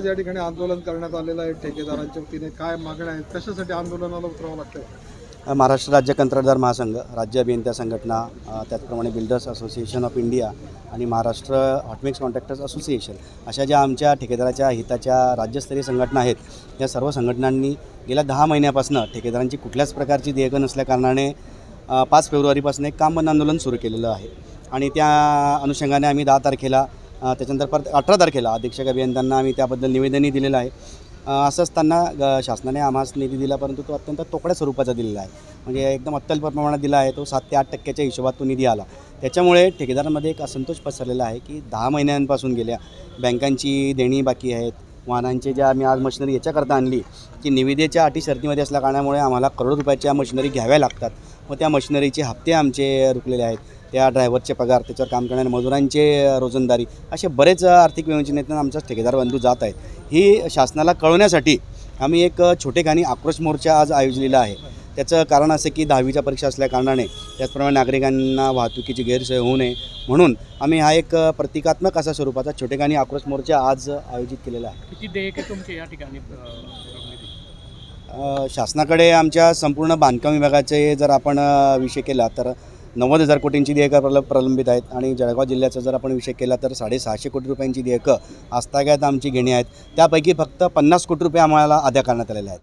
आज या ठिकाणी आंदोलन करण्यात आलेलं आहे ठेकेदारांच्या वतीने, काय मागण्या आहेत, कशासाठी आंदोलनाला उतरावं लागतंय? महाराष्ट्र राज्य कंत्राटदार महासंघ, राज्य अभियंता संघटना, त्याचप्रमाणे बिल्डर्स असोसिएशन ऑफ इंडिया आणि महाराष्ट्र हॉटमिक्स कॉन्ट्रॅक्टर्स असोसिएशन अशा ज्या आमच्या ठेकेदाराच्या हिताच्या राज्यस्तरीय संघटना आहेत, या सर्व संघटनांनी गेल्या 10 महिन्यापासून ठेकेदारांची कुठल्याच प्रकारची देयकं नसल्याकारणाने 5 फेब्रुवारीपासून एक काम बंद आंदोलन सुरू केलेलं आहे. आणि त्या अनुषंगाने आम्ही 10 तारखेला त्याच्यानंतर परत 18 तारखेला अधीक्षक अभियंत्यांना आम्ही त्याबद्दल निवेदनही दिलेलं आहे. असं असताना शासनाने आम्हास निधी दिला, परंतु तो अत्यंत तोकड्या स्वरूपाचा दिलेला आहे. म्हणजे एकदम अत्यल्प प्रमाणात दिला आहे. तो 7 ते 8% हिशोबात तो निधी आला. त्याच्यामुळे ठेकेदारांमध्ये एक असंतोष पसरलेला आहे की 10 महिन्यांपासून गेल्या बँकांची देणी बाकी आहेत. वाहनांचे ज्या आम्ही आज मशिनरी याच्याकरता आणली की निविदेच्या अटी शर्तीमध्ये असल्या कारणामुळे आम्हाला करोडो रुपयाच्या मशिनरी घ्याव्या लागतात व त्या मशिनरीचे हप्ते आमचे रुकलेले आहेत. त्या ड्रायव्हरचे पगार, त्याच्यावर काम करणाऱ्या मजुरांचे रोजंदारी, असे बरेच आर्थिक विवंचनेतून आमचा ठेकेदार बंधू जात आहेत. ही शासनाला कळवण्यासाठी आम्ही एक छोटेखानी आक्रोश मोर्चा आज आयोजलेला आहे. त्याचं कारण असं की 10वीच्या परीक्षा असल्या कारणाने, त्याचप्रमाणे नागरिकांना वाहतुकीची गैरसोय होऊ नये म्हणून आम्ही हा एक प्रतिकात्मक असा स्वरूपाचा छोटेखानी आक्रोश मोर्चा आज आयोजित केलेला आहे. किती देयक आहे तुमचे या ठिकाणी? शासनाकडे आमच्या संपूर्ण बांधकाम विभागाचे जर आपण विषय केला तर 90,000 कोटींची देयकं प्रलंबित आहेत. आणि जळगाव जिल्ह्याचा जर आपण विषय केला तर 650 कोटी रुपयांची देयकं आस्थागायत आमची घेणी आहेत. त्यापैकी फक्त 50 कोटी रुपये आम्हाला अदा करण्यात आलेले आहेत.